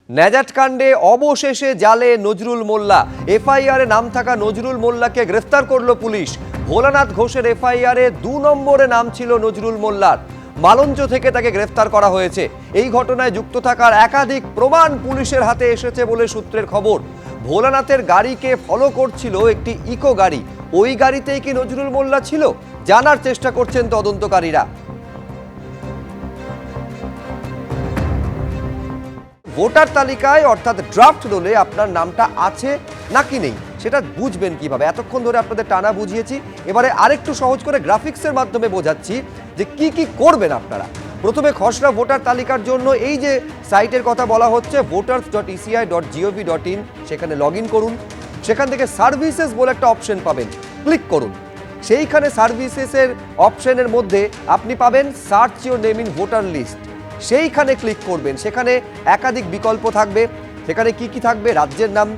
ন্যাজাট কাণ্ডে অবশেষে জালে নজরুল মোল্লা। এফআইআরে নাম থাকা নজরুল মোল্লাকে গ্রেফতার করলো পুলিশ। ভোলানাথ ঘোষের এফআইআরে 2 নম্বরে নাম ছিল নজরুল মোল্লার। মালঞ্চ থেকে তাকে গ্রেফতার করা হয়েছে। এই ঘটনায় যুক্ত থাকার একাধিক প্রমাণ পুলিশের হাতে এসেছে বলে সূত্রের খবর। ভোলানাথের গাড়িকে ফলো করছিল একটি ইকো গাড়ি। ওই গাড়িতেই কি নজরুল মোল্লা ছিল, জানার চেষ্টা করছেন তদন্তকারীরা। ভোটার তালিকায় অর্থাৎ ড্রাফট রোলে আপনার নামটা আছে নাকি নেই সেটা বুঝবেন কিভাবে? এতক্ষণ ধরে আপনাদের টানা বুঝিয়েছি, এবারে আরেকটু সহজ করে গ্রাফিক্সের মাধ্যমে বোঝাচ্ছি যে কি কি করবেন আপনারা। প্রথমে খসড়া ভোটার তালিকার জন্য এই যে সাইটের কথা বলা হচ্ছে voters.eci.gov.in, সেখানে লগ ইন করুন। সেখান থেকে সার্ভিসেস বলে একটা অপশন পাবেন, ক্লিক করুন। সেইখানে সার্ভিসেসের অপশনের মধ্যে আপনি পাবেন search your name in voter list. সেইখানে ক্লিক করবেন। সেখানে একাধিক বিকল্প থাকবে। সেখানে কি কি থাকবে? রাজ্যের নাম,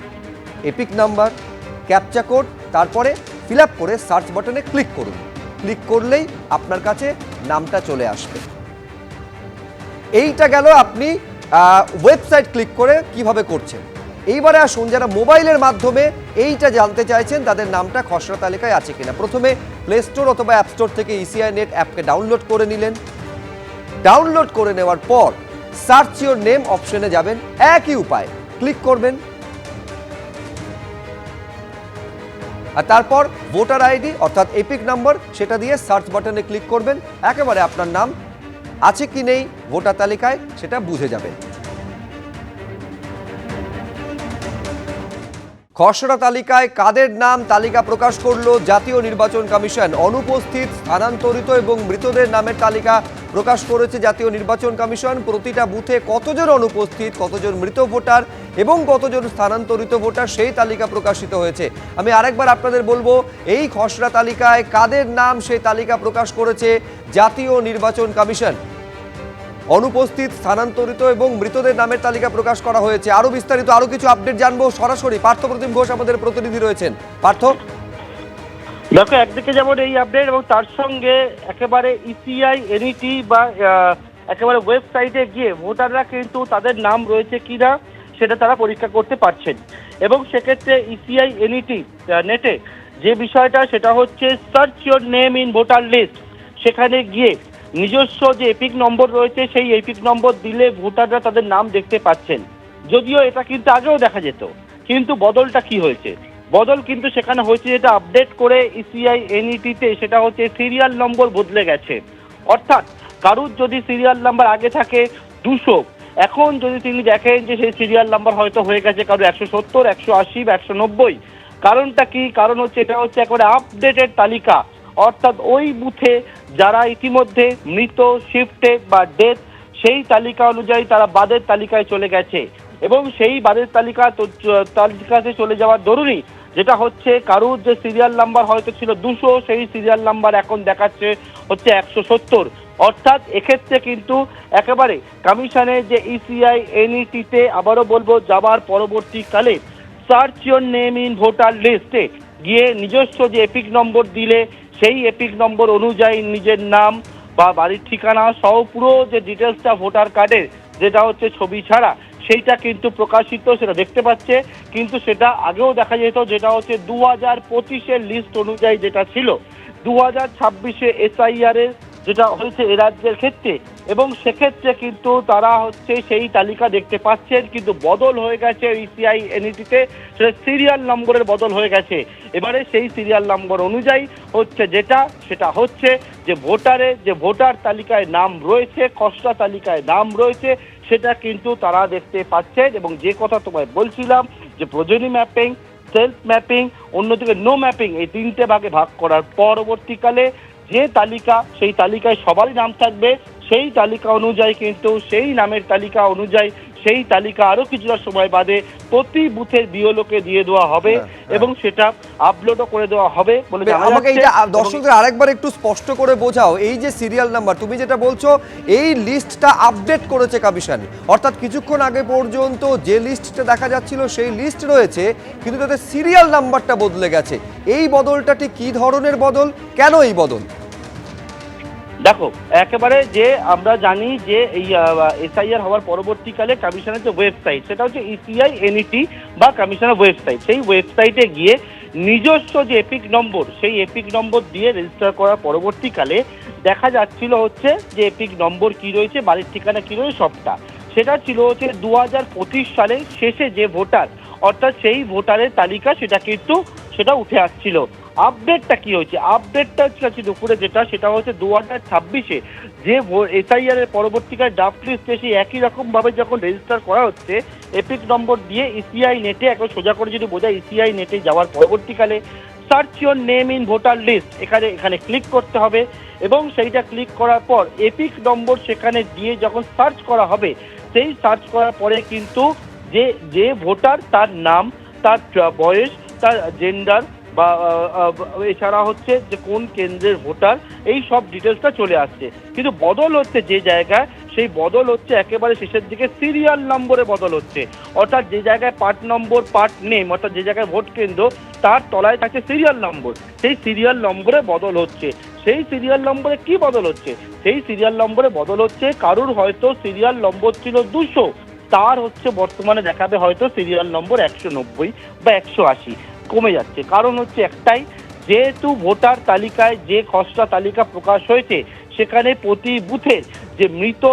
এপিক নাম্বার, ক্যাপচা কোড, তারপরে ফিল আপ করে সার্চ বাটনে ক্লিক করুন। ক্লিক করলেই আপনার কাছে নামটা চলে আসবে। এইটা গেল আপনি ওয়েবসাইট ক্লিক করে কিভাবে করছেন। এইবারে আসুন যারা মোবাইলের মাধ্যমে এইটা জানতে চাইছেন তাদের নামটা খসড়া তালিকায় আছে কিনা। প্রথমে প্লে স্টোর অথবা অ্যাপ স্টোর থেকে ইসিআই নেট অ্যাপকে ডাউনলোড করে নিলেন। ডাউনলোড করে নেওয়ার পর সার্চ ইউর নেম অপশনে যাবেন। একই উপায়, ক্লিক করবেন আর তারপর ভোটার আইডি অর্থাৎ এপিক নাম্বার সেটা দিয়ে সার্চ বাটনে ক্লিক করবেন। একেবারে আপনার নাম আছে কি নেই ভোটার তালিকায় সেটা বুঝে যাবেন। খসড়া তালিকায় কাদের নাম তালিকা প্রকাশ করলো জাতীয় নির্বাচন কমিশন। অনুপস্থিত, স্থানান্তরিত এবং মৃতদের নামের তালিকা প্রকাশ করেছে জাতীয় নির্বাচন কমিশন। প্রতিটা বুথে কতজন অনুপস্থিত, কতজন মৃত ভোটার এবং কতজন স্থানান্তরিত ভোটার সেই তালিকা প্রকাশিত হয়েছে। আমি আরেকবার আপনাদের বলবো, এই খসড়া তালিকায় কাদের নাম সেই তালিকা প্রকাশ করেছে জাতীয় নির্বাচন কমিশন। অনুপস্থিত, স্থানান্তরিত এবং মৃতদের নামের তালিকা প্রকাশ করা হয়েছে। আরো বিস্তারিত আরো কিছু আপডেট জানবো সরাসরি পার্থপ্রতিম ঘোষ আমাদের প্রতিনিধি রয়েছেন। পার্থ, দেখো, একদিকে যেমন এই আপডেট এবং তার সঙ্গে একেবারে ইসিআই এনইটি বা একেবারে ওয়েবসাইটে গিয়ে ভোটাররা কিন্তু তাদের নাম রয়েছে কিনা সেটা তারা পরীক্ষা করতে পারছেন। এবং সেক্ষেত্রে ইসিআই এনইটি নেটে যে বিষয়টা সেটা হচ্ছে search your name in voter list. সেখানে গিয়ে নিজস্ব যে এপিক নম্বর রয়েছে সেই এপিক নম্বর দিলে ভোটাররা তাদের নাম দেখতে পাচ্ছেন। যদিও এটা কিন্তু আগেও দেখা যেত, কিন্তু বদলটা কি হয়েছে? বদল কিন্তু সেখানে হয়েছে যেটা আপডেট করে ইসিআই এনইটিতে, সেটা হচ্ছে সিরিয়াল নম্বর বদলে গেছে। অর্থাৎ কারুর যদি সিরিয়াল নাম্বার আগে থাকে 200, এখন যদি তিনি দেখেন যে সেই সিরিয়াল নাম্বার হয়তো হয়ে গেছে কারো 170, 180 বা 190। কারণটা কি? কারণ হচ্ছে এটা হচ্ছে একেবারে আপডেটেড তালিকা। অর্থাৎ ওই বুথে যারা ইতিমধ্যে মৃত, শিফটেড বা ডেথ, সেই তালিকা অনুযায়ী তারা বাদের তালিকায় চলে গেছে। এবং সেই বাদের তালিকাতে চলে যাওয়ার দরুনই যেটা হচ্ছে কারুর যে সিরিয়াল নাম্বার হয়তো ছিল 200, সেই সিরিয়াল নাম্বার এখন দেখাচ্ছে হচ্ছে 170। অর্থাৎ এক্ষেত্রে কিন্তু একেবারে কমিশনের যে ইসিআই এনইটিতে আবারও বলবো যাবার পরবর্তীকালে search your name in voter লিস্টে গিয়ে নিজস্ব যে এপিক নম্বর দিলে সেই এপিক নম্বর অনুযায়ী নিজের নাম বা বাড়ির ঠিকানা সহ পুরো যে ডিটেলসটা ভোটার কার্ডের যেটা হচ্ছে ছবি ছাড়া সেইটা কিন্তু প্রকাশিত, সেটা দেখতে পাচ্ছে। কিন্তু সেটা আগেও দেখা যেত, যেটা হচ্ছে 2025-এর লিস্ট অনুযায়ী যেটা ছিল 2026-এ এসআইআর এর যেটা হয়েছে এ রাজ্যের ক্ষেত্রে। এবং সেক্ষেত্রে কিন্তু তারা হচ্ছে সেই তালিকা দেখতে পাচ্ছেন, কিন্তু বদল হয়ে গেছে ইসিআই এনইটিতে, সেটা সিরিয়াল নম্বরের বদল হয়ে গেছে। এবারে সেই সিরিয়াল নম্বর অনুযায়ী হচ্ছে সেটা হচ্ছে যে ভোটারের যে ভোটার তালিকায় নাম রয়েছে, খসড়া তালিকায় নাম রয়েছে, সেটা কিন্তু তারা দেখতে পাচ্ছেন। এবং যে কথা তোমায় বলছিলাম যে প্রয়োজনী ম্যাপিং, সেলফ ম্যাপিং, অন্যদিকে নো ম্যাপিং, এই 3টে ভাগে ভাগ করার পরবর্তীকালে যে তালিকা, সেই তালিকায় সবারই নাম থাকবে। সেই তালিকা অনুযায়ী কিন্তু সেই নামের তালিকা অনুযায়ী সেই তালিকা আরো কিছুটা সময় বাদে প্রতি বুথের বিওলোকে দিয়ে দেওয়া হবে এবং সেটা আপলোডও করে দেওয়া হবে বলে জানা যাচ্ছে। আমাকে এইটা দর্শকদের আরেকবার একটু স্পষ্ট করে বোঝাও, এই যে সিরিয়াল নাম্বার তুমি যেটা বলছো এই লিস্টটা আপডেট করেছে কমিশন, অর্থাৎ কিছুক্ষণ আগে পর্যন্ত যে লিস্টটা দেখা যাচ্ছিল সেই লিস্ট রয়েছে কিন্তু তাতে সিরিয়াল নাম্বারটা বদলে গেছে। এই বদলটা ঠিক কি ধরনের বদল, কেন এই বদল? দেখো একেবারে যে আমরা জানি যে এই এসআইআর হওয়ার পরবর্তীকালে কমিশনের যে ওয়েবসাইট সেটা হচ্ছে ইসিআই এনইটি বা কমিশনের ওয়েবসাইট, সেই ওয়েবসাইটে গিয়ে নিজস্ব যে এপিক নম্বর সেই এপিক নম্বর দিয়ে রেজিস্টার করার পরবর্তীকালে দেখা যাচ্ছিল হচ্ছে যে এপিক নম্বর কি রয়েছে, বাড়ির ঠিকানা কি রয়েছে সবটা। সেটা ছিল হচ্ছে 2025 সালের শেষে যে ভোটার, অর্থাৎ সেই ভোটারের তালিকা সেটা কিন্তু সেটা উঠে আসছিল। আপডেটটা কি হয়েছে, আপডেটটা হচ্ছে দুপুরে যেটা সেটা হচ্ছে 2026-এ যে এসআইআর এর পরবর্তীকালে ড্রাফট লিস্ট এসে একই রকম ভাবে যখন রেজিস্টার করা হচ্ছে এপিক নম্বর দিয়ে ইসিআই নেটে, একবার সোজা করে যদি বোঝায় ইসিআই নেটে যাওয়ার পরবর্তীকালে search your name in voter list এখানে ক্লিক করতে হবে এবং সেইটা ক্লিক করার পর এপিক নম্বর সেখানে দিয়ে যখন সার্চ করা হবে সেই সার্চ করার পরে কিন্তু যে ভোটার তার নাম, তার বয়স, তার জেন্ডার বা এছাড়া হচ্ছে যে কোন কেন্দ্রের ভোটার, এই সব ডিটেলসটা চলে আসছে। কিন্তু বদল হচ্ছে যে জায়গায়, সেই বদল হচ্ছে একেবারে শেষের দিকে সিরিয়াল নম্বরে বদল হচ্ছে। অর্থাৎ যে জায়গায় পার্ট নম্বর, পার্ট নেম, অর্থাৎ যে জায়গায় ভোট কেন্দ্র তার তলায় থাকে সিরিয়াল নম্বর, সেই সিরিয়াল নম্বরে বদল হচ্ছে। সেই সিরিয়াল নম্বরে কি বদল হচ্ছে, সেই সিরিয়াল নম্বরে বদল হচ্ছে কারুর হয়তো সিরিয়াল নম্বর ছিল 200, তার হচ্ছে বর্তমানে দেখাবে হয়তো সিরিয়াল নম্বর 190 বা 180, কমে যাচ্ছে। কারণ হচ্ছে একটাই, যেহেতু ভোটার তালিকায় যে খসড়া তালিকা প্রকাশ হয়েছে সেখানে প্রতি বুথের যে মৃত,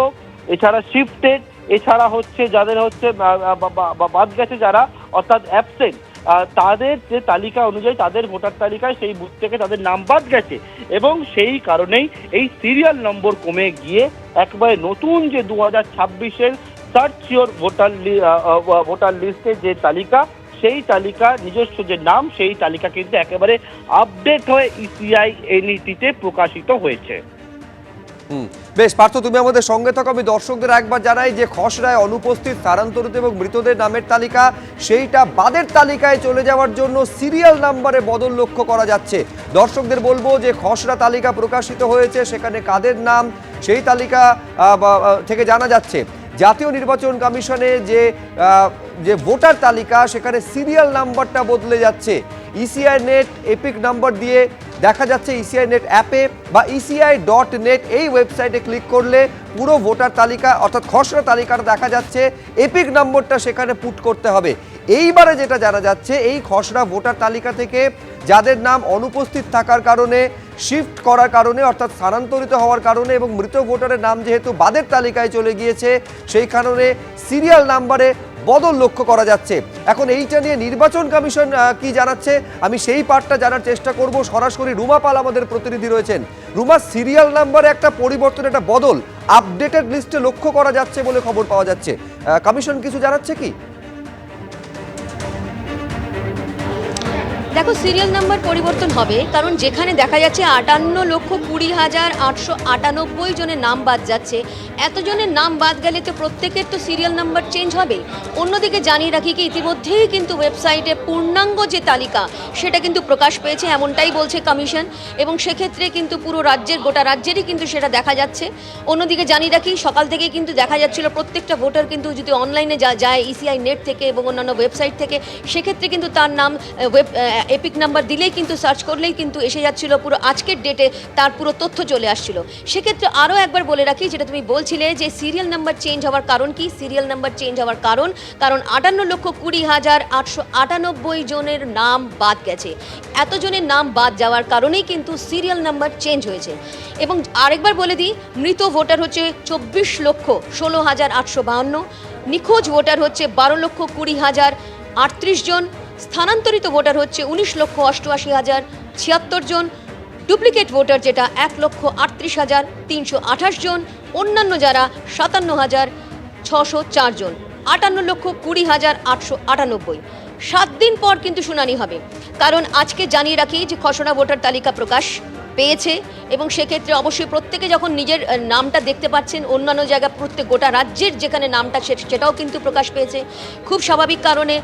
এছাড়া শিফটেড, এছাড়া হচ্ছে যাদের হচ্ছে বাদ গেছে যারা, অর্থাৎ অ্যাবসেন্ট, তাদের যে তালিকা অনুযায়ী তাদের ভোটার তালিকায় সেই বুথ থেকে তাদের নাম বাদ গেছে এবং সেই কারণেই এই সিরিয়াল নম্বর কমে গিয়ে একবারে নতুন যে 2026-এর সার্চ ইওর ভোটার লিস্টের যে তালিকা, সেই তালিকা নিজস্ব যে নাম সেই তালিকা কিন্তু একেবারে আপডেট হয়ে ইসিআই এনইটিতে প্রকাশিত হয়েছে। বেশ পার্থ, তুমি আমাদের সঙ্গে থাকো। আমি দর্শকদের একবার জানাই যে খসড়ায় অনুপস্থিত, স্থানান্তরিত এবং মৃতদের নামের তালিকা সেইটা বাদের তালিকায় চলে যাওয়ার জন্য সিরিয়াল নাম্বারে বদল লক্ষ্য করা যাচ্ছে। দর্শকদের বলবো যে খসড়া তালিকা প্রকাশিত হয়েছে, সেখানে কাদের নাম সেই তালিকা থেকে জানা যাচ্ছে। জাতীয় নির্বাচন কমিশনে যে ভোটার তালিকা সেখানে সিরিয়াল নাম্বারটা বদলে যাচ্ছে। ইসিআই নেট এপিক নাম্বার দিয়ে দেখা যাচ্ছে ইসিআই নেট অ্যাপে বা eci.net এই ওয়েবসাইটে ক্লিক করলে পুরো ভোটার তালিকা অর্থাৎ খসড়া তালিকাটা দেখা যাচ্ছে, এপিক নম্বরটা সেখানে পুট করতে হবে। এইবারে যেটা জানা যাচ্ছে, এই খসড়া ভোটার তালিকা থেকে যাদের নাম অনুপস্থিত থাকার কারণে, শিফট করার কারণে অর্থাৎ স্থানান্তরিত হওয়ার কারণে এবং মৃত ভোটারের নাম যেহেতু বাদের তালিকায় চলে গিয়েছে সেই কারণে সিরিয়াল নাম্বারে বদল লক্ষ্য করা যাচ্ছে। এখন এইটা নিয়ে নির্বাচন কমিশন কি জানাচ্ছে আমি সেই পার্টটা জানার চেষ্টা করব। সরাসরি রুমা পাল আমাদের প্রতিনিধি রয়েছেন। রুমা, সিরিয়াল নাম্বারে একটা পরিবর্তন, একটা বদল আপডেটেড লিস্টে লক্ষ্য করা যাচ্ছে বলে খবর পাওয়া যাচ্ছে, কমিশন কিছু জানাচ্ছে কি? দেখো, সিরিয়াল নাম্বার পরিবর্তন হবে, কারণ যেখানে দেখা যাচ্ছে 58,20,898 জনের নাম বাদ যাচ্ছে, এতজনের নাম বাদ গেলে তো প্রত্যেকের তো সিরিয়াল নাম্বার চেঞ্জ হবে। অন্যদিকে জানিয়ে রাখি কি ইতিমধ্যেই কিন্তু ওয়েবসাইটে পূর্ণাঙ্গ যে তালিকা সেটা কিন্তু প্রকাশ পেয়েছে, এমনটাই বলছে কমিশন, এবং সেক্ষেত্রে কিন্তু পুরো রাজ্যের, গোটা রাজ্যেরই কিন্তু সেটা দেখা যাচ্ছে। অন্যদিকে জানিয়ে রাখি সকাল থেকে কিন্তু দেখা যাচ্ছিল প্রত্যেকটা ভোটার কিন্তু যদি অনলাইনে যায় ইসিআই নেট থেকে এবং অন্যান্য ওয়েবসাইট থেকে, সেক্ষেত্রে কিন্তু তার নাম এপিক নাম্বার দিলেই কিন্তু সার্চ করলেই কিন্তু এসে যাচ্ছিল পুরো আজকের ডেটে তার পুরো তথ্য চলে আসছিল। সেক্ষেত্রে আরও একবার বলে রাখি, যেটা তুমি বলছিলে যে সিরিয়াল নাম্বার চেঞ্জ হওয়ার কারণ কি, সিরিয়াল নাম্বার চেঞ্জ হওয়ার কারণ 58,20,898 জনের নাম বাদ গেছে। এতজনের নাম বাদ যাওয়ার কারণেই কিন্তু সিরিয়াল নাম্বার চেঞ্জ হয়েছে। এবং আরেকবার বলে দিই, মৃত ভোটার হচ্ছে 24,16,852, নিখোঁজ ভোটার হচ্ছে 12,20,038 জন, স্থানান্তরিত ভোটার হচ্ছে 19,88,076 জন, ডুপ্লিকেট ভোটার যেটা 1,38,328 জন, অন্যান্য যারা 57,604 জন, 58,20,898। 7 দিন পর কিন্তু শুনানি হবে, কারণ আজকে জানিয়ে রাখি যে খসড়া ভোটার তালিকা প্রকাশ পেয়েছে এবং সেক্ষেত্রে অবশ্যই প্রত্যেকে যখন নিজের নামটা দেখতে পাচ্ছেন, অন্যান্য জায়গা প্রত্যেক গোটা রাজ্যের যেখানে নামটা সেটাও কিন্তু প্রকাশ পেয়েছে। খুব স্বাভাবিক কারণে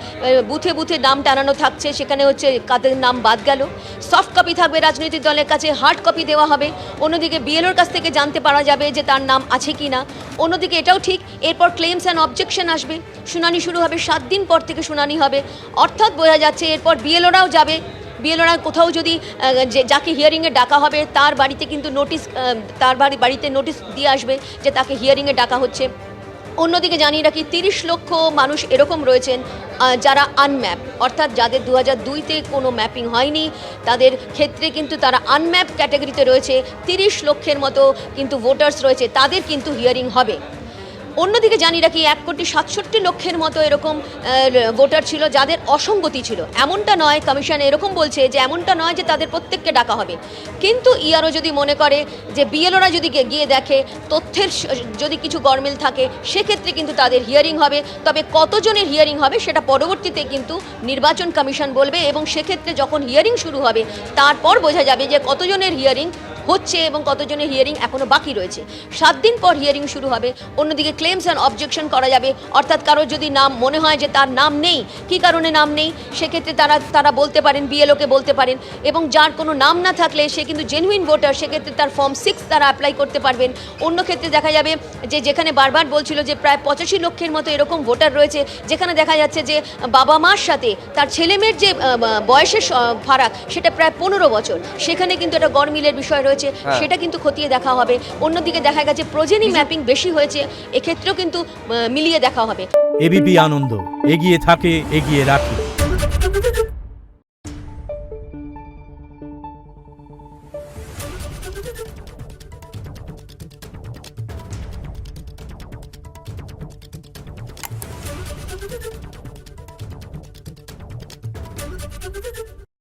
বুথে বুথে নাম টানানো থাকছে, সেখানে হচ্ছে কাদের নাম বাদ গেল। সফট কপি থাকবে রাজনৈতিক দলের কাছে, হার্ড কপি দেওয়া হবে। অন্যদিকে বিএলওর কাছ থেকে জানতে পারা যাবে যে তার নাম আছে কি না। অন্যদিকে এটাও ঠিক, এরপর ক্লেমস অ্যান্ড অবজেকশন আসবে, শুনানি শুরু হবে, 7 দিন পর থেকে শুনানি হবে। অর্থাৎ বোঝা যাচ্ছে এরপর বিএলওরাও যাবে, বিএলওরা কোথাও যদি যাকে হিয়ারিংয়ে ডাকা হবে তার বাড়িতে কিন্তু নোটিশ, তার বাড়িতে নোটিশ দিয়ে আসবে যে তাকে হিয়ারিংয়ে ডাকা হচ্ছে। অন্যদিকে জানিয়ে রাখি 30 লক্ষ মানুষ এরকম রয়েছেন যারা আনম্যাপ, অর্থাৎ যাদের 2002-তে কোনো ম্যাপিং হয়নি, তাদের ক্ষেত্রে কিন্তু তারা আনম্যাপ ক্যাটাগরিতে রয়েছে। 30 লক্ষের মতো কিন্তু ভোটার্স রয়েছে, তাদের কিন্তু হিয়ারিং হবে। অন্যদিকে জানিয়ে রাখি 1,67,00,000 মতো এরকম ভোটার ছিল যাদের অসঙ্গতি ছিল। এমনটা নয়, কমিশন এরকম বলছে যে এমনটা নয় যে তাদের প্রত্যেককে ডাকা হবে, কিন্তু ইআরও যদি মনে করে যে বিএলওরা যদি গিয়ে দেখে তথ্যের যদি কিছু গরমিল থাকে সেক্ষেত্রে কিন্তু তাদের হিয়ারিং হবে। তবে কতজনের হিয়ারিং হবে সেটা পরবর্তীতে কিন্তু নির্বাচন কমিশন বলবে, এবং সেক্ষেত্রে যখন হিয়ারিং শুরু হবে তারপর বোঝা যাবে যে কতজনের হিয়ারিং হচ্ছে এবং কতজনের হিয়ারিং এখনও বাকি রয়েছে। 7 দিন পর হিয়ারিং শুরু হবে। অন্যদিকে ক্লেমস অ্যান্ড অবজেকশন করা যাবে, অর্থাৎ কারোর যদি নাম মনে হয় যে তার নাম নেই, কী কারণে নাম নেই, সেক্ষেত্রে তারা বলতে পারেন, বিএলওকে বলতে পারেন। এবং যার কোনো নাম না থাকলে সে কিন্তু জেনুইন ভোটার, সেক্ষেত্রে তার ফর্ম 6 তারা অ্যাপ্লাই করতে পারবেন। অন্য ক্ষেত্রে দেখা যাবে যে যেখানে বারবার বলছিল যে প্রায় 85 লক্ষের মতো এরকম ভোটার রয়েছে যেখানে দেখা যাচ্ছে যে বাবা মার সাথে তার ছেলেমেয়ের যে বয়সের ফারাক সেটা প্রায় 15 বছর, সেখানে কিন্তু একটা গরমিলের বিষয় রয়েছে, সেটা কিন্তু খতিয়ে দেখা হবে। অন্যদিকে দেখা গেছে প্রজেনি ম্যাপিং বেশি হয়েছে, এক্ষেত্রেও কিন্তু মিলিয়ে দেখা হবে। এবিপি আনন্দ, এগিয়ে থাকে, এগিয়ে রাখে।